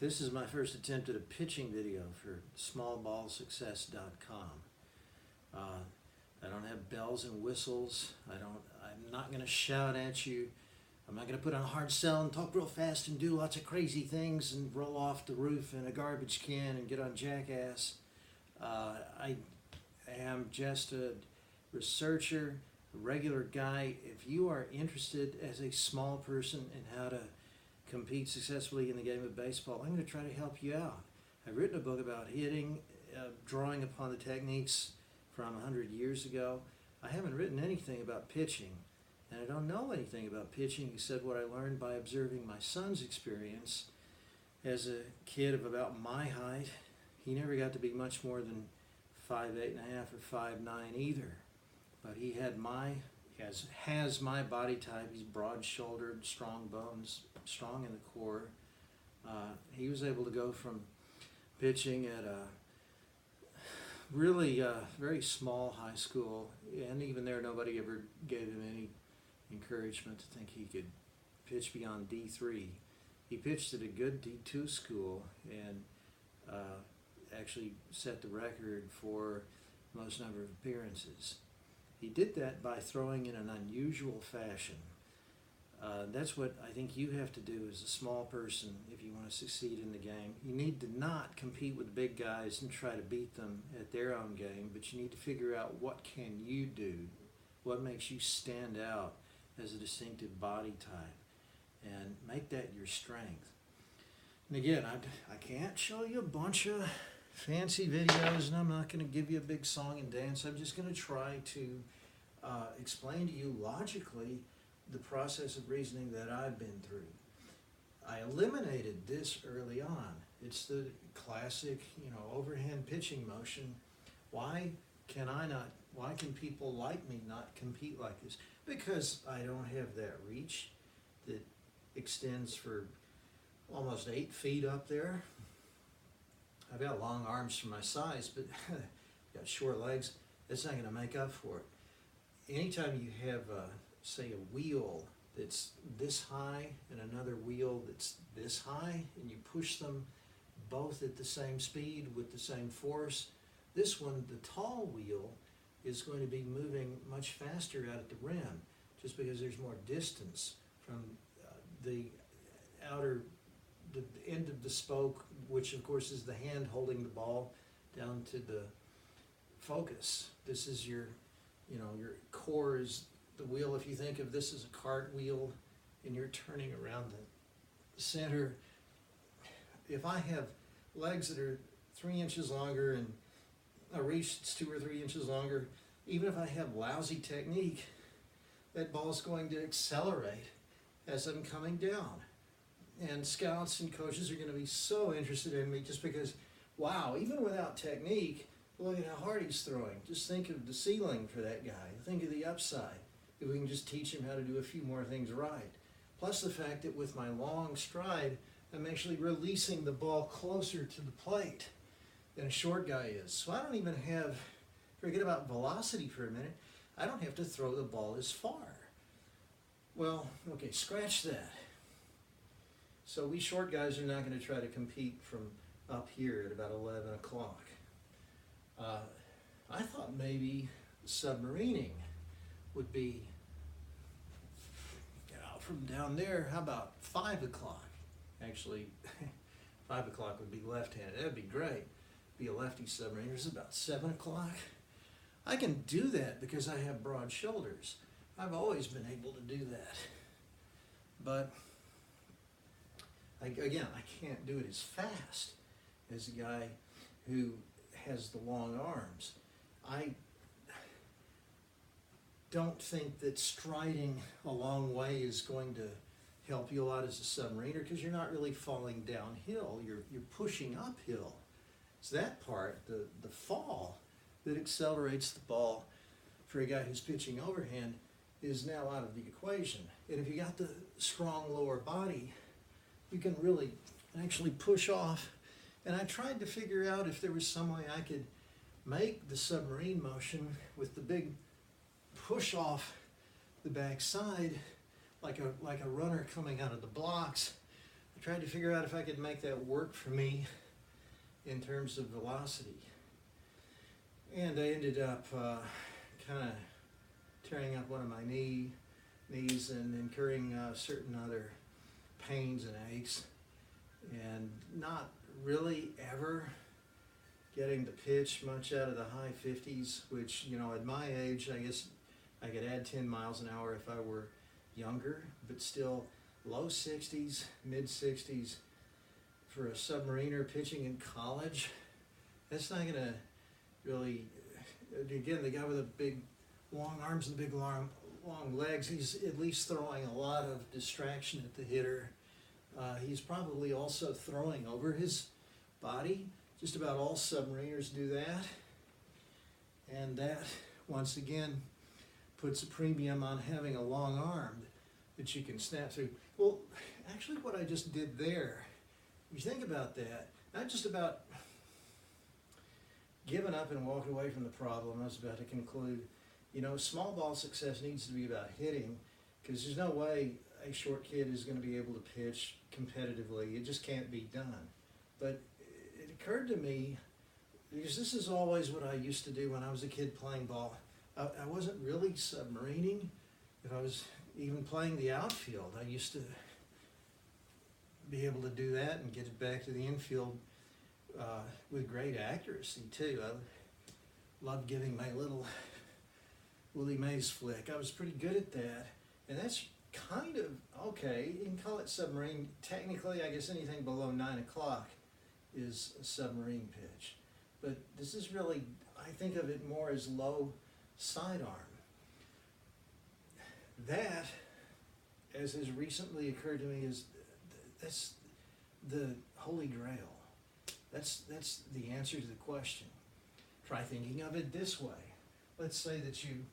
This is my first attempt at a pitching video for smallballsuccess.com. I don't have bells and whistles. I'm not going to shout at you. I'm not going to put on a hard sell and talk real fast and do lots of crazy things and roll off the roof in a garbage can and get on Jackass. I am just a researcher, a regular guy. If you are interested as a small person in how to compete successfully in the game of baseball, I'm going to try to help you out. I've written a book about hitting, drawing upon the techniques from 100 years ago. I haven't written anything about pitching, and I don't know anything about pitching except what I learned by observing my son's experience. As a kid of about my height, he never got to be much more than 5'8" and a half or 5'9" either. But he has my body type. He's broad-shouldered, strong bones, strong in the core. He was able to go from pitching at a really very small high school, and even there nobody ever gave him any encouragement to think he could pitch beyond D3. He pitched at a good D2 school and actually set the record for most number of appearances. He did that by throwing in an unusual fashion. That's what I think you have to do as a small person if you want to succeed in the game. You need to not compete with big guys and try to beat them at their own game, but you need to figure out what can you do, what makes you stand out as a distinctive body type, and make that your strength. And again, I can't show you a bunch of fancy videos, and I'm not going to give you a big song and dance. I'm just going to try to explain to you logically the process of reasoning that I've been through. I eliminated this early on. It's the classic, overhand pitching motion. Why can people like me not compete like this? Because I don't have that reach that extends for almost 8 feet up there. I've got long arms for my size, but got short legs. That's not going to make up for it. Anytime you have say a wheel that's this high and another wheel that's this high, and you push them both at the same speed with the same force, this one, the tall wheel, is going to be moving much faster out at the rim, just because there's more distance from the end of the spoke, which of course is the hand holding the ball, down to the focus. This is your core is the wheel. If you think of this as a cartwheel and you're turning around the center, if I have legs that are 3 inches longer and a reach that's 2 or 3 inches longer, even if I have lousy technique, that ball's going to accelerate as I'm coming down. And scouts and coaches are going to be so interested in me just because, wow, even without technique, look at how hard he's throwing. Just think of the ceiling for that guy. Think of the upside. If we can just teach him how to do a few more things right. Plus the fact that with my long stride, I'm actually releasing the ball closer to the plate than a short guy is. So I don't even have, forget about velocity for a minute, I don't have to throw the ball as far. Well, okay, scratch that. So we short guys are not going to try to compete from up here at about 11 o'clock. I thought maybe submarining would be from down there. How about 5 o'clock? Actually, 5 o'clock would be left-handed. That'd be great. Be a lefty submariner. It's about 7 o'clock. I can do that because I have broad shoulders. I've always been able to do that. But I can't do it as fast as a guy who has the long arms. I don't think that striding a long way is going to help you a lot as a submariner, because you're not really falling downhill, you're pushing uphill. It's that part, the fall, that accelerates the ball for a guy who's pitching overhand is now out of the equation. And if you got the strong lower body, you can really actually push off. And I tried to figure out if there was some way I could make the submarine motion with the big push off the backside, like a runner coming out of the blocks, I tried to figure out if I could make that work for me in terms of velocity. And I ended up kind of tearing up one of my knees and incurring certain other pains and aches, and not really ever getting the pitch much out of the high 50s, which, you know, at my age, I guess I could add 10 miles an hour if I were younger, but still low 60s, mid 60s for a submariner pitching in college. That's not going to really, again, the guy with the big long arms and big long legs, he's at least throwing a lot of distraction at the hitter. He's probably also throwing over his body. Just about all submariners do that. And that, once again, puts a premium on having a long arm that you can snap through. Well, actually what I just did there, if you think about that, not just about giving up and walking away from the problem, I was about to conclude, you know, small ball success needs to be about hitting, because there's no way a short kid is going to be able to pitch competitively. It just can't be done. But it occurred to me, because this is always what I used to do when I was a kid playing ball. I wasn't really submarining. If I was even playing the outfield, I used to be able to do that and get it back to the infield with great accuracy too. I loved giving my little Willie Mays flick. I was pretty good at that, and that's kind of okay. You can call it submarine. Technically, I guess anything below 9 o'clock is a submarine pitch, but this is really, I think of it more as low sidearm. That, as has recently occurred to me, is that's the holy grail. That's the answer to the question. Try thinking of it this way. Let's say that you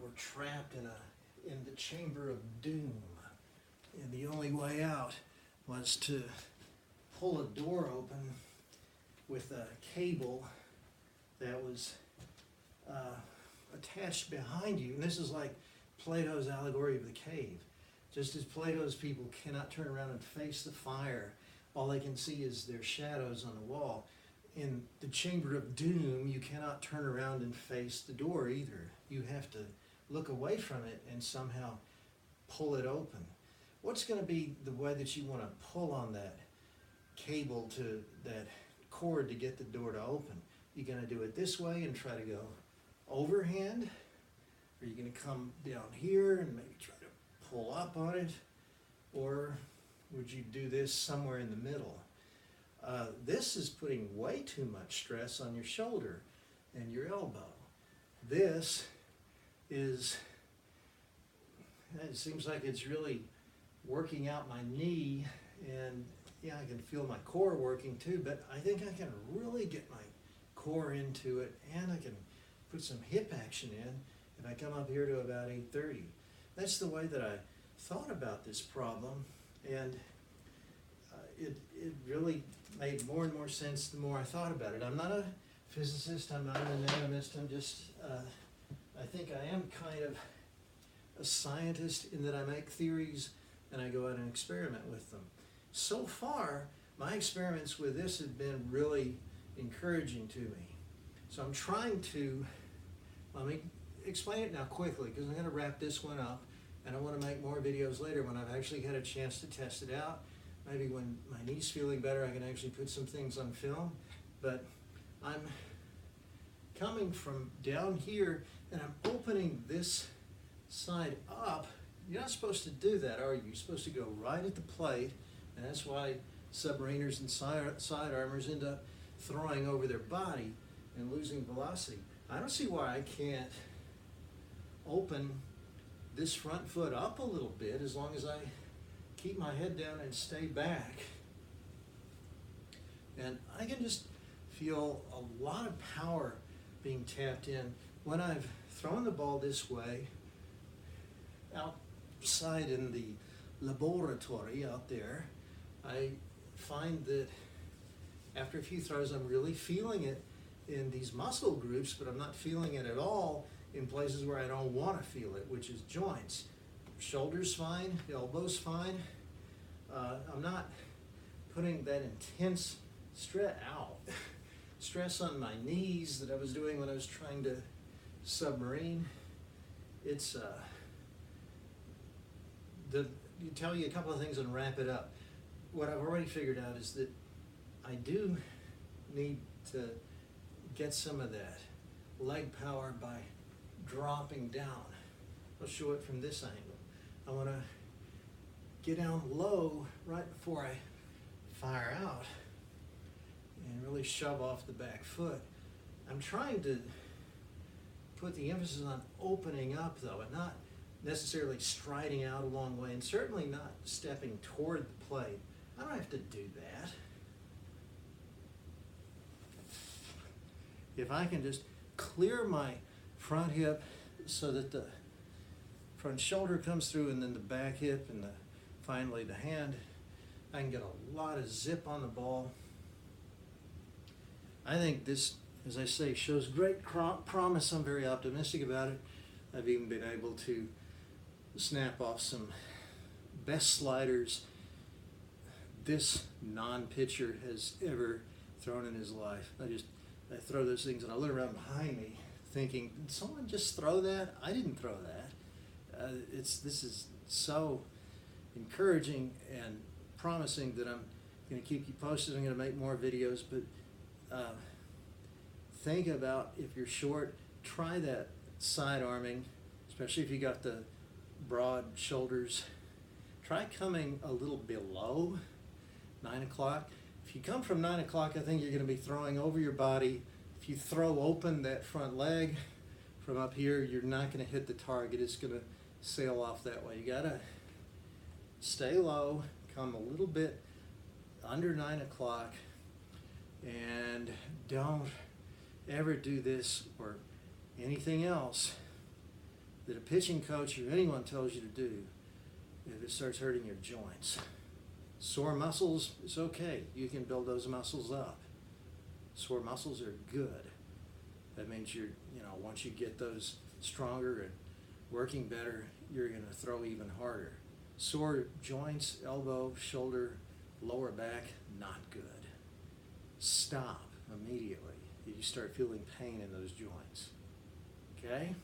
were trapped in the chamber of doom, and the only way out was to pull a door open with a cable that was attached behind you. And this is like Plato's allegory of the cave. Just as Plato's people cannot turn around and face the fire, all they can see is their shadows on the wall. In the chamber of doom, you cannot turn around and face the door either. You have to look away from it and somehow pull it open. What's going to be the way that you want to pull on that cable, to that cord, to get the door to open? You're going to do it this way and try to go overhand? Or are you going to come down here and maybe try to pull up on it? Or would you do this somewhere in the middle? This is putting way too much stress on your shoulder and your elbow. This is, it seems like it's really working out my knee, and yeah, I can feel my core working too, but I think I can really get my core into it, and I can put some hip action in if I come up here to about 8:30. That's the way that I thought about this problem, and it really made more and more sense the more I thought about it. I'm not a physicist, I'm not an anatomist, I'm just, I think I am kind of a scientist in that I make theories and I go out and experiment with them. So far, my experiments with this have been really encouraging to me. So I'm trying to, let me explain it now quickly, because I'm going to wrap this one up, and I want to make more videos later when I've actually had a chance to test it out. Maybe when my knee's feeling better, I can actually put some things on film. But I'm coming from down here, and I'm opening this side up. You're not supposed to do that, are you? You're supposed to go right at the plate, and that's why submariners and sidearmers end up throwing over their body and losing velocity. I don't see why I can't open this front foot up a little bit as long as I keep my head down and stay back. And I can just feel a lot of power being tapped in when I've thrown the ball this way outside in the laboratory out there. I find that after a few throws, I'm really feeling it in these muscle groups, but I'm not feeling it at all in places where I don't want to feel it, which is joints. Shoulders fine, elbows fine. I'm not putting that intense stress on my knees that I was doing when I was trying to submarine. It's you tell you a couple of things and wrap it up. What I've already figured out is that I do need to get some of that leg power by dropping down. I'll show it from this angle. I want to get down low right before I fire out and really shove off the back foot. I'm trying to put the emphasis on opening up though, and not necessarily striding out a long way, and certainly not stepping toward the plate. I don't have to do that. If I can just clear my front hip so that the front shoulder comes through, and then the back hip, and finally the hand, I can get a lot of zip on the ball. I think this, as I say, shows great promise. I'm very optimistic about it. I've even been able to snap off some best sliders this non-pitcher has ever thrown in his life. I throw those things and I look around behind me thinking, did someone just throw that? I didn't throw that. This is so encouraging and promising that I'm going to keep you posted. I'm going to make more videos, but think about, if you're short, try that side arming, especially if you got the broad shoulders. Try coming a little below 9 o'clock. If you come from 9 o'clock, I think you're going to be throwing over your body. If you throw open that front leg from up here, you're not going to hit the target. It's going to sail off that way. You got to stay low, come a little bit under 9 o'clock, and don't ever do this or anything else that a pitching coach or anyone tells you to do if it starts hurting your joints. Sore muscles, it's okay. You can build those muscles up. Sore muscles are good. That means once you get those stronger and working better, you're going to throw even harder. Sore joints, elbow, shoulder, lower back, not good. Stop immediately if you start feeling pain in those joints. Okay?